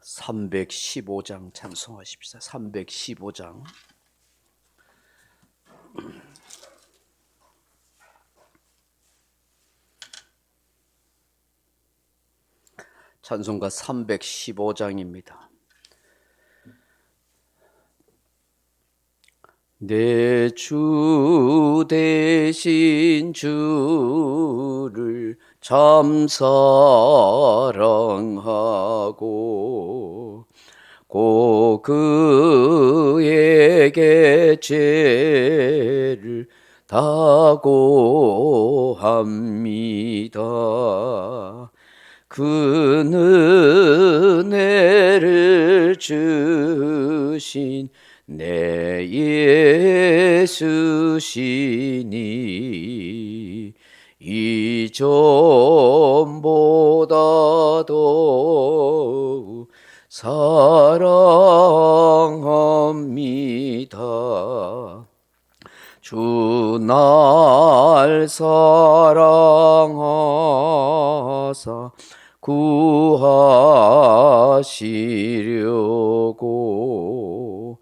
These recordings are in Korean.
315장 찬송하십시다. 315장. 찬송가 315장입니다. 내 주 대신 주를 참 사랑하고 고 그에게 죄를 다고 합니다. 그 은혜를 주신 내 예수시니 이전보다도 사랑합니다. 주 날 사랑하사 구하시려고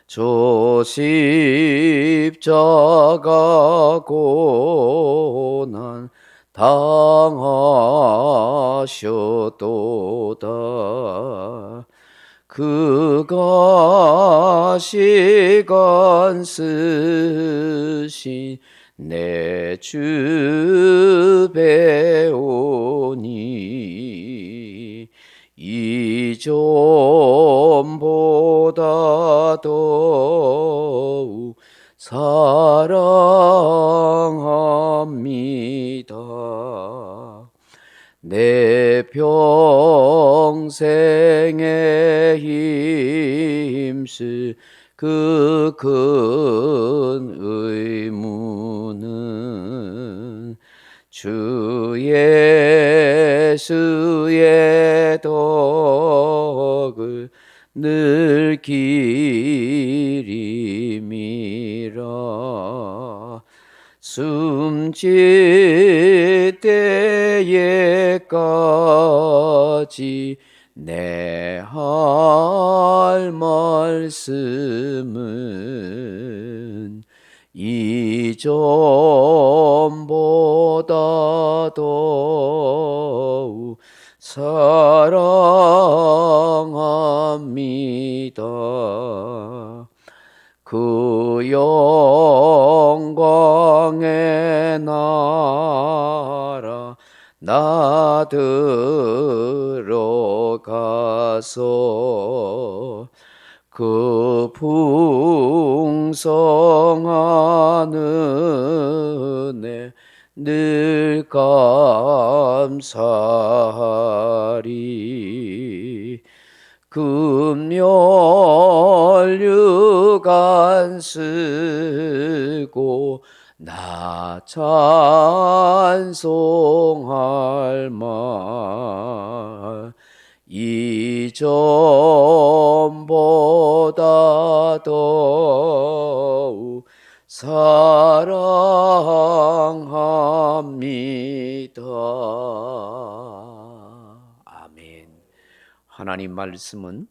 저 십자가 고난 당하셨도다. 그가 시간 쓰신 내 주 배우니 이전보다도 사랑합니다. 내 평생에 힘쓸 그 큰 의무는 주 예수의 덕을 늘 기림이라. 숨질 때에까지 내 할 말씀은 이전보다도 사랑합니다. 그 영광의 나라 나 들어가서 그 풍성한 은혜 늘 감사하리. 금연류간 쓰고 나 찬송할 말 이전보다도 사랑합니다. 아멘. 하나님 말씀은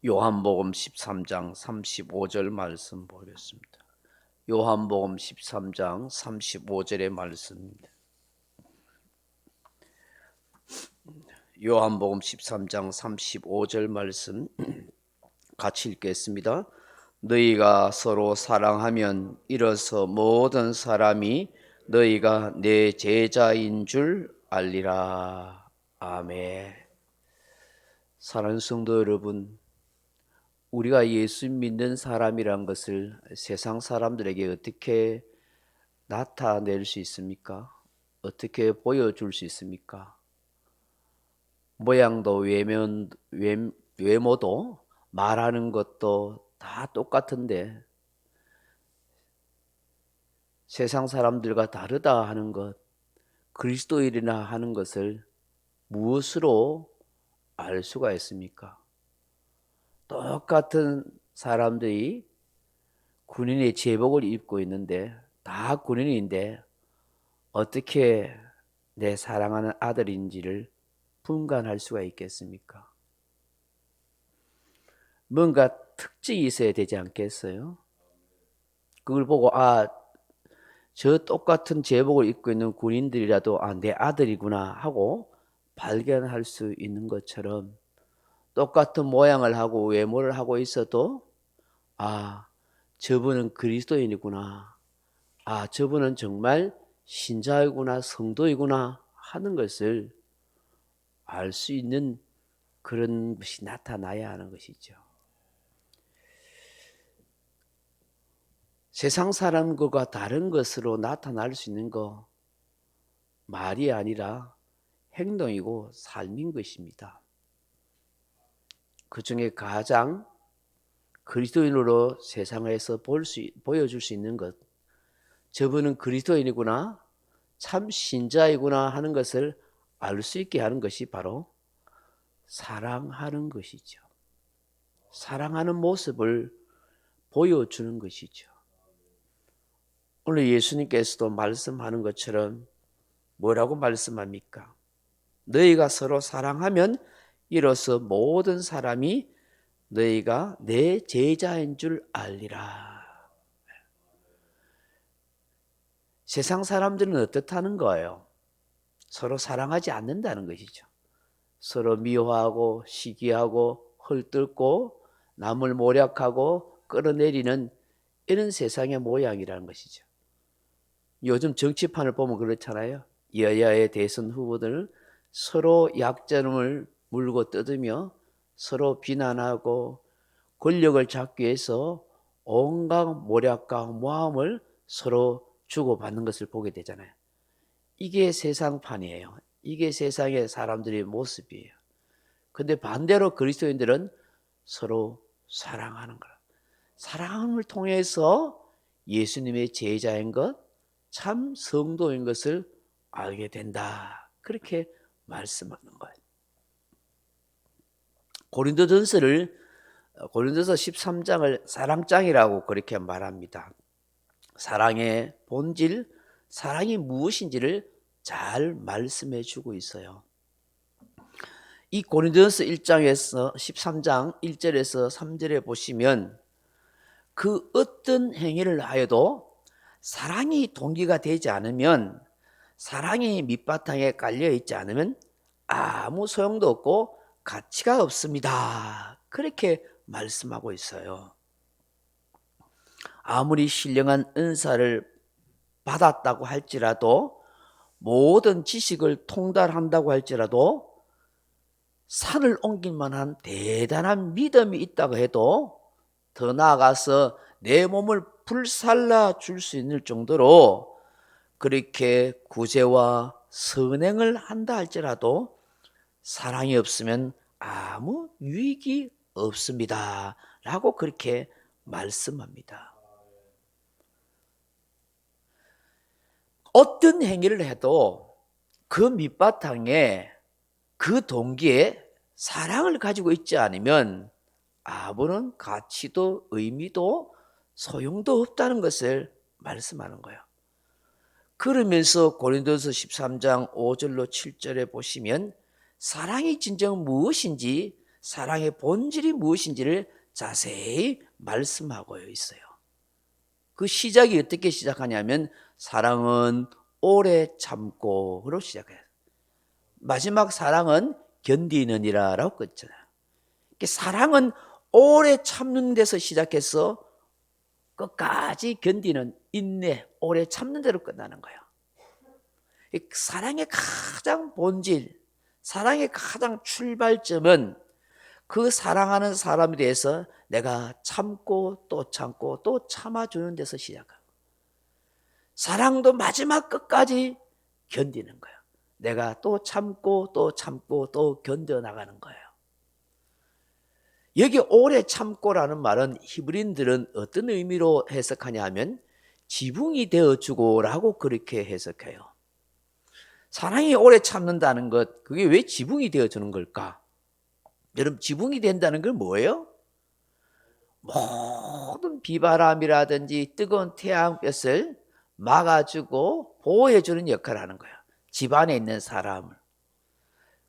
요한복음 13장 35절 말씀 보겠습니다. 요한복음 13장 35절의 말씀입니다. 요한복음 13장 35절 말씀 같이 읽겠습니다. 너희가 서로 사랑하면 이로써 모든 사람이 너희가 내 제자인 줄 알리라. 아멘. 사랑하는 성도 여러분, 우리가 예수 믿는 사람이란 것을 세상 사람들에게 어떻게 나타낼 수 있습니까? 어떻게 보여줄 수 있습니까? 모양도 외모도 말하는 것도 다 똑같은데 세상 사람들과 다르다 하는 것, 그리스도인이라 하는 것을 무엇으로 알 수가 있습니까? 똑같은 사람들이 군인의 제복을 입고 있는데 다 군인인데 어떻게 내 사랑하는 아들인지를 분간할 수가 있겠습니까? 뭔가 특징이 있어야 되지 않겠어요? 그걸 보고 저 똑같은 제복을 입고 있는 군인들이라도 내 아들이구나 하고 발견할 수 있는 것처럼 똑같은 모양을 하고 외모를 하고 있어도 저분은 그리스도인이구나. 저분은 정말 신자이구나, 성도이구나 하는 것을 알 수 있는 그런 것이 나타나야 하는 것이죠. 세상 사람과 다른 것으로 나타날 수 있는 거 말이 아니라 행동이고 삶인 것입니다. 그 중에 가장 그리스도인으로 세상에서 보여줄 수 있는 것, 저분은 그리스도인이구나, 참 신자이구나 하는 것을 알 수 있게 하는 것이 바로 사랑하는 것이죠. 사랑하는 모습을 보여주는 것이죠. 오늘 예수님께서도 말씀하는 것처럼 뭐라고 말씀합니까? 너희가 서로 사랑하면 이로써 모든 사람이 너희가 내 제자인 줄 알리라. 세상 사람들은 어떻다는 거예요? 서로 사랑하지 않는다는 것이죠. 서로 미워하고 시기하고 헐뜯고 남을 모략하고 끌어내리는 이런 세상의 모양이라는 것이죠. 요즘 정치판을 보면 그렇잖아요. 여야의 대선 후보들은 서로 약점을 물고 뜯으며 서로 비난하고 권력을 잡기 위해서 온갖 모략과 모함을 서로 주고받는 것을 보게 되잖아요. 이게 세상판이에요. 이게 세상의 사람들의 모습이에요. 근데 반대로 그리스도인들은 서로 사랑하는 거라. 사랑을 통해서 예수님의 제자인 것, 참 성도인 것을 알게 된다. 그렇게 말씀하는 거예요. 고린도서 13장을 사랑장이라고 그렇게 말합니다. 사랑의 본질, 사랑이 무엇인지를 잘 말씀해 주고 있어요. 이 고린도서 1장에서 13장 1절에서 3절에 보시면 그 어떤 행위를 하여도 사랑이 동기가 되지 않으면, 사랑이 밑바탕에 깔려 있지 않으면 아무 소용도 없고 가치가 없습니다. 그렇게 말씀하고 있어요. 아무리 신령한 은사를 받았다고 할지라도, 모든 지식을 통달한다고 할지라도, 산을 옮길 만한 대단한 믿음이 있다고 해도, 더 나아가서 내 몸을 불살라 줄 수 있는 정도로 그렇게 구제와 선행을 한다 할지라도 사랑이 없으면 아무 유익이 없습니다. 라고 그렇게 말씀합니다. 어떤 행위를 해도 그 밑바탕에, 그 동기에 사랑을 가지고 있지 않으면 아무런 가치도 의미도 소용도 없다는 것을 말씀하는 거예요. 그러면서 고린도서 13장 5절로 7절에 보시면 사랑이 진정 무엇인지, 사랑의 본질이 무엇인지를 자세히 말씀하고 있어요. 그 시작이 어떻게 시작하냐면 사랑은 오래 참고로 시작해요. 마지막 사랑은 견디느니라라고 끝잖아요. 사랑은 오래 참는 데서 시작해서 끝까지 견디는 인내, 오래 참는 대로 끝나는 거예요. 사랑의 가장 본질, 사랑의 가장 출발점은 그 사랑하는 사람에 대해서 내가 참고 또 참고 또 참아주는 데서 시작하고, 사랑도 마지막 끝까지 견디는 거예요. 내가 또 참고 또 참고 또 견뎌나가는 거예요. 여기 오래 참고라는 말은 히브리인들은 어떤 의미로 해석하냐 하면 지붕이 되어주고 라고 그렇게 해석해요. 사랑이 오래 참는다는 것, 그게 왜 지붕이 되어주는 걸까? 여러분, 지붕이 된다는 건 뭐예요? 모든 비바람이라든지 뜨거운 태양볕을 막아주고 보호해주는 역할을 하는 거예요. 집안에 있는 사람을.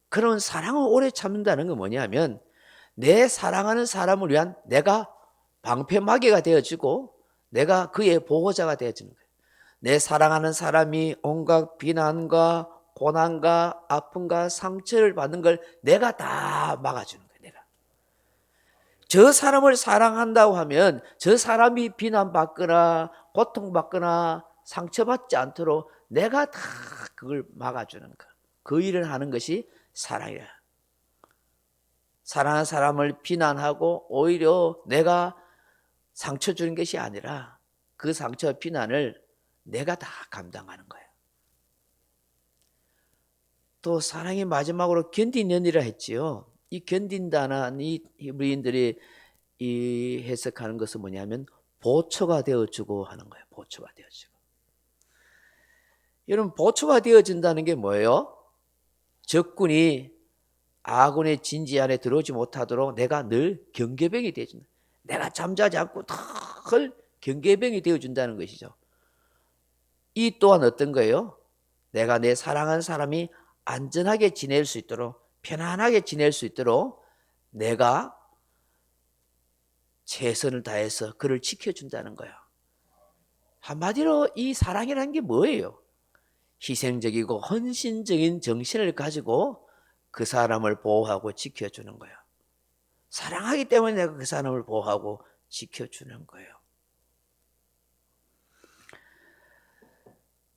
그런 사랑을 오래 참는다는 건 뭐냐면 내 사랑하는 사람을 위한 내가 방패막이가 되어주고 내가 그의 보호자가 되어주는 거예요. 내 사랑하는 사람이 온갖 비난과 고난과 아픔과 상처를 받는 걸 내가 다 막아주는 거예요. 내가 저 사람을 사랑한다고 하면 저 사람이 비난받거나 고통받거나 상처받지 않도록 내가 다 그걸 막아주는 거. 그 일을 하는 것이 사랑이야. 사랑하는 사람을 비난하고 오히려 내가 상처 주는 것이 아니라 그 상처와 비난을 내가 다 감당하는 거예요. 또 사랑이 마지막으로 견디느니라 했지요. 이 견딘다는 이 히브리인들이 이 해석하는 것은 뭐냐면 보초가 되어주고 하는 거예요. 보초가 되어주고. 여러분 보초가 되어준다는 게 뭐예요? 적군이 아군의 진지 안에 들어오지 못하도록 내가 늘 경계병이 되어준다. 내가 잠자지 않고 늘 경계병이 되어준다는 것이죠. 이 또한 어떤 거예요? 내가 내 사랑하는 사람이 안전하게 지낼 수 있도록 편안하게 지낼 수 있도록 내가 최선을 다해서 그를 지켜준다는 거예요. 한마디로 이 사랑이라는 게 뭐예요? 희생적이고 헌신적인 정신을 가지고 그 사람을 보호하고 지켜주는 거예요. 사랑하기 때문에 내가 그 사람을 보호하고 지켜주는 거예요.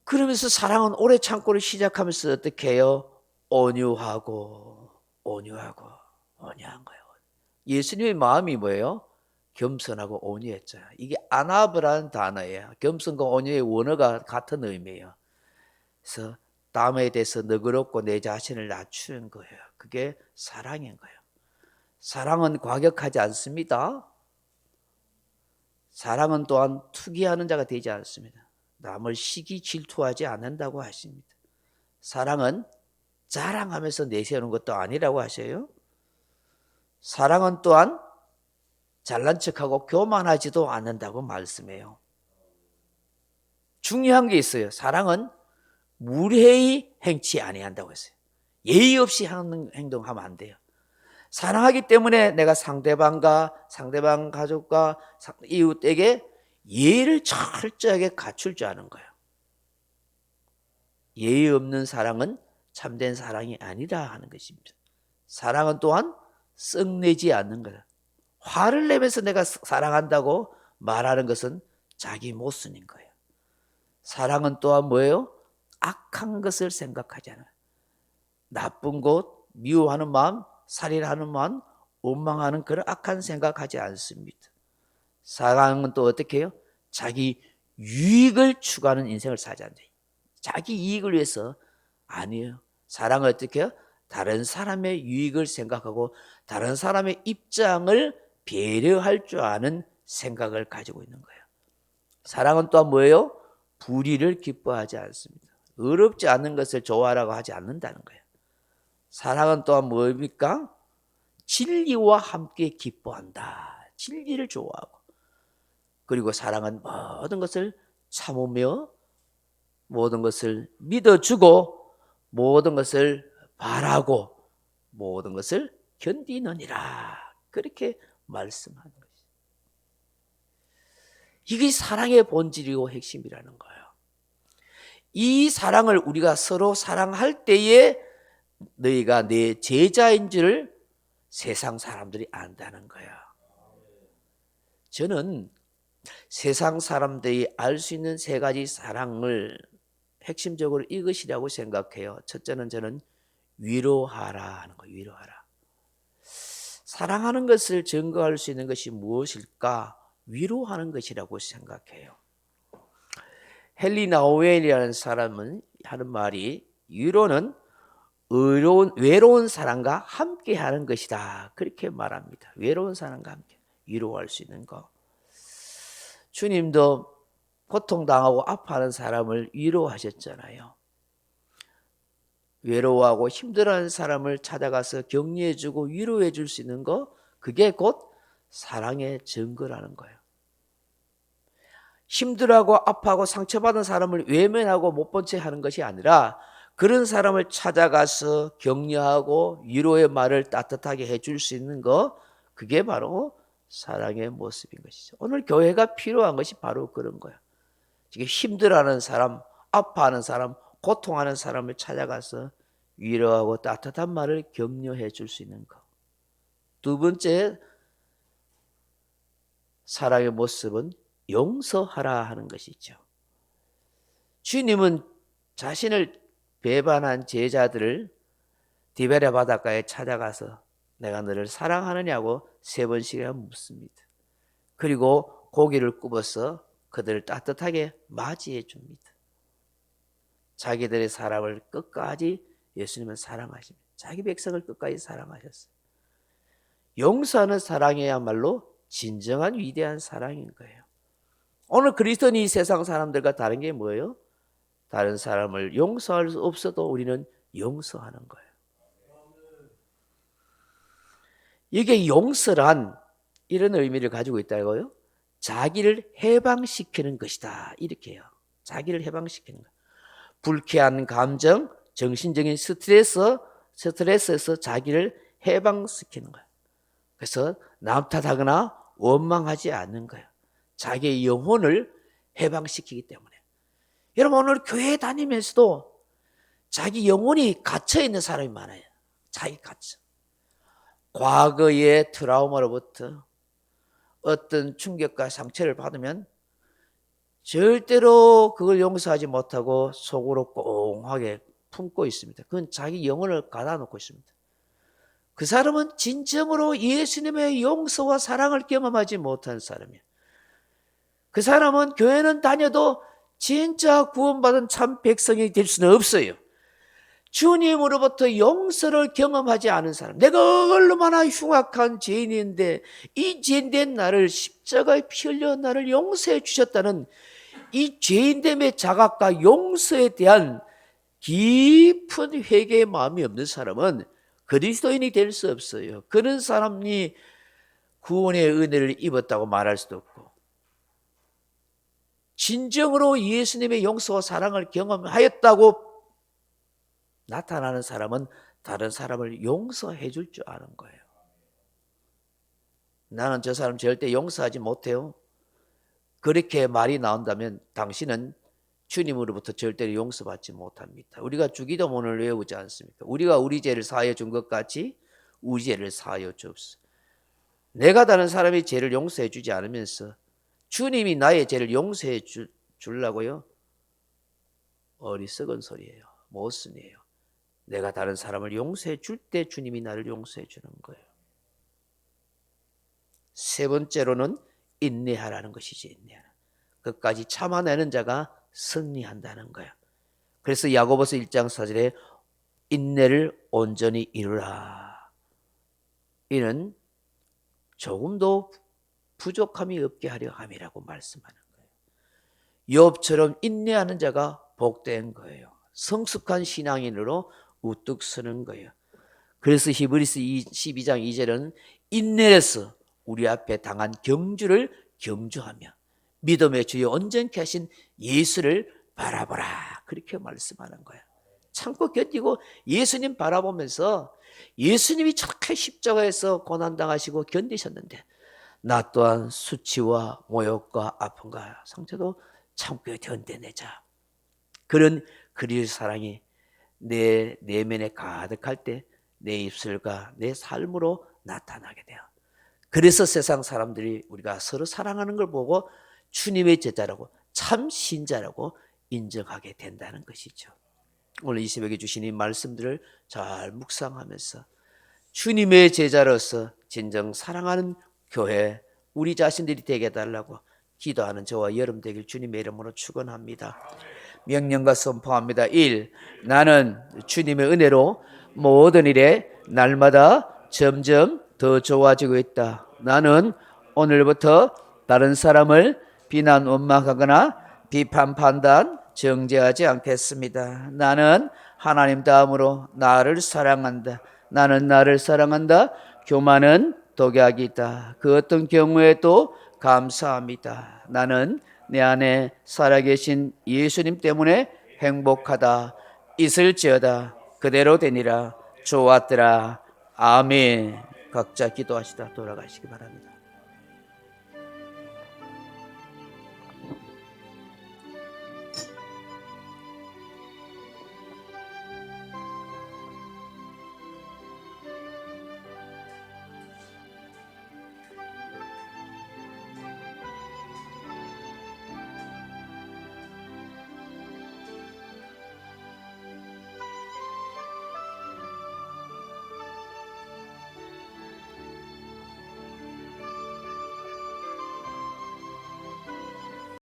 그러면서 사랑은 오래 참고를 시작하면서 어떻게 해요? 온유하고 온유한 거예요. 예수님의 마음이 뭐예요? 겸손하고 온유했잖아요. 이게 아나브라는 단어예요. 겸손과 온유의 원어가 같은 의미예요. 그래서 남에 대해서 너그럽고 내 자신을 낮추는 거예요. 그게 사랑인 거예요. 사랑은 과격하지 않습니다. 사랑은 또한 투기하는 자가 되지 않습니다. 남을 시기 질투하지 않는다고 하십니다. 사랑은 자랑하면서 내세우는 것도 아니라고 하셔요. 사랑은 또한 잘난 척하고 교만하지도 않는다고 말씀해요. 중요한 게 있어요. 사랑은 무례히 행치 아니한다고 했어요. 예의 없이 하는 행동하면 안 돼요. 사랑하기 때문에 내가 상대방 가족과 이웃에게 예의를 철저하게 갖출 줄 아는 거예요. 예의 없는 사랑은 참된 사랑이 아니라 하는 것입니다. 사랑은 또한 썩내지 않는 거예요. 화를 내면서 내가 사랑한다고 말하는 것은 자기 모순인 거예요. 사랑은 또한 뭐예요? 악한 것을 생각하지 않아요. 나쁜 것, 미워하는 마음, 살인하는 마음, 원망하는 그런 악한 생각하지 않습니다. 사랑은 또 어떻게 해요? 자기 유익을 추구하는 인생을 살지 않아요. 자기 이익을 위해서 아니에요. 사랑은 어떻게 해요? 다른 사람의 유익을 생각하고 다른 사람의 입장을 배려할 줄 아는 생각을 가지고 있는 거예요. 사랑은 또한 뭐예요? 불의를 기뻐하지 않습니다. 의롭지 않는 것을 좋아하라고 하지 않는다는 거예요. 사랑은 또한 뭡니까? 진리와 함께 기뻐한다. 진리를 좋아하고. 그리고 사랑은 모든 것을 참으며 모든 것을 믿어주고 모든 것을 바라고 모든 것을 견디느니라. 그렇게 말씀하는 것이죠. 이게 사랑의 본질이고 핵심이라는 거예요. 이 사랑을 우리가 서로 사랑할 때에 너희가 내 제자인 줄 세상 사람들이 안다는 거예요. 저는 세상 사람들이 알 수 있는 세 가지 사랑을 핵심적으로 이것이라고 생각해요. 첫째는 저는 위로하라 하는 거예요. 위로하라. 사랑하는 것을 증거할 수 있는 것이 무엇일까? 위로하는 것이라고 생각해요. 헨리 나우엘이라는 사람은 하는 말이 위로는 외로운 사람과 함께 하는 것이다. 그렇게 말합니다. 외로운 사람과 함께 위로할 수 있는 것. 주님도 고통당하고 아파하는 사람을 위로하셨잖아요. 외로워하고 힘들어하는 사람을 찾아가서 격려해주고 위로해줄 수 있는 것, 그게 곧 사랑의 증거라는 거예요. 힘들어하고 아파하고 상처받은 사람을 외면하고 못 본 채 하는 것이 아니라 그런 사람을 찾아가서 격려하고 위로의 말을 따뜻하게 해줄 수 있는 것, 그게 바로 사랑의 모습인 것이죠. 오늘 교회가 필요한 것이 바로 그런 거야. 지금 힘들어하는 사람, 아파하는 사람, 고통하는 사람을 찾아가서 위로하고 따뜻한 말을 격려해 줄 수 있는 것. 두 번째 사랑의 모습은 용서하라 하는 것이죠. 주님은 자신을 배반한 제자들을 디베랴 바닷가에 찾아가서 내가 너를 사랑하느냐고 3번씩이나 묻습니다. 그리고 고기를 굽어서 그들을 따뜻하게 맞이해 줍니다. 자기들의 사람을 끝까지 예수님은 사랑하십니다. 자기 백성을 끝까지 사랑하셨어요. 용서하는 사랑이야말로 진정한 위대한 사랑인 거예요. 오늘 그리스도인이 세상 사람들과 다른 게 뭐예요? 다른 사람을 용서할 수 없어도 우리는 용서하는 거예요. 이게 용서란 이런 의미를 가지고 있다고요. 자기를 해방시키는 것이다. 이렇게 해요. 자기를 해방시키는 것. 불쾌한 감정, 정신적인 스트레스에서 자기를 해방시키는 거예요. 그래서 남 탓하거나 원망하지 않는 거예요. 자기의 영혼을 해방시키기 때문에. 여러분 오늘 교회 다니면서도 자기 영혼이 갇혀있는 사람이 많아요. 자기 갇혀. 과거의 트라우마로부터 어떤 충격과 상처를 받으면 절대로 그걸 용서하지 못하고 속으로 꽁하게 품고 있습니다. 그건 자기 영혼을 가다놓고 있습니다. 그 사람은 진정으로 예수님의 용서와 사랑을 경험하지 못한 사람이에요. 그 사람은 교회는 다녀도 진짜 구원받은 참 백성이 될 수는 없어요. 주님으로부터 용서를 경험하지 않은 사람, 내가 얼마나 흉악한 죄인인데 이 죄인된 나를 십자가에 피 흘려 나를 용서해 주셨다는 이 죄인됨의 자각과 용서에 대한 깊은 회개의 마음이 없는 사람은 그리스도인이 될 수 없어요. 그런 사람이 구원의 은혜를 입었다고 말할 수도 없고, 진정으로 예수님의 용서와 사랑을 경험하였다고 나타나는 사람은 다른 사람을 용서해 줄 줄 아는 거예요. 나는 저 사람 절대 용서하지 못해요. 그렇게 말이 나온다면 당신은 주님으로부터 절대로 용서받지 못합니다. 우리가 주기도문을 외우지 않습니까? 우리가 우리 죄를 사하여 준 것 같이 우리 죄를 사하여 주옵소서. 내가 다른 사람의 죄를 용서해 주지 않으면서 주님이 나의 죄를 용서해 주려고요? 어리석은 소리예요. 모순이에요. 내가 다른 사람을 용서해 줄 때 주님이 나를 용서해 주는 거예요. 세 번째로는 인내하라는 것이지. 인내하라. 끝까지 참아내는 자가 승리한다는 거예요. 그래서 야고보서 1장 4절에 인내를 온전히 이루라. 이는 조금도 부족함이 없게 하려 함이라고 말씀하는 거예요. 욥처럼 인내하는 자가 복된 거예요. 성숙한 신앙인으로 우뚝 서는 거예요. 그래서 히브리서 12장 2절은 인내에서 우리 앞에 당한 경주를 경주하며 믿음의 주여 온전케 하신 예수를 바라보라. 그렇게 말씀하는 거예요. 참고 견디고 예수님 바라보면서 예수님이 저렇게 십자가에서 고난당하시고 견디셨는데 나 또한 수치와 모욕과 아픔과 상처도 참고 견뎌내자. 그런 그리스도의 사랑이 내 내면에 가득할 때 내 입술과 내 삶으로 나타나게 돼요. 그래서 세상 사람들이 우리가 서로 사랑하는 걸 보고 주님의 제자라고 참 신자라고 인정하게 된다는 것이죠. 오늘 이 새벽에 주신 이 말씀들을 잘 묵상하면서 주님의 제자로서 진정 사랑하는 교회 우리 자신들이 되게 해달라고 기도하는 저와 여러분 되길 주님의 이름으로 축원합니다. 명령과 선포합니다. 1. 나는 주님의 은혜로 모든 일에 날마다 점점 더 좋아지고 있다. 나는 오늘부터 다른 사람을 비난 원망하거나 비판 판단 정죄하지 않겠습니다. 나는 하나님 다음으로 나를 사랑한다. 나는 나를 사랑한다. 교만은 독약이 있다. 그 어떤 경우에도 감사합니다. 나는 내 안에 살아계신 예수님 때문에 행복하다. 있을지어다. 그대로 되니라. 좋았더라. 아멘. 각자 기도하시다 돌아가시기 바랍니다.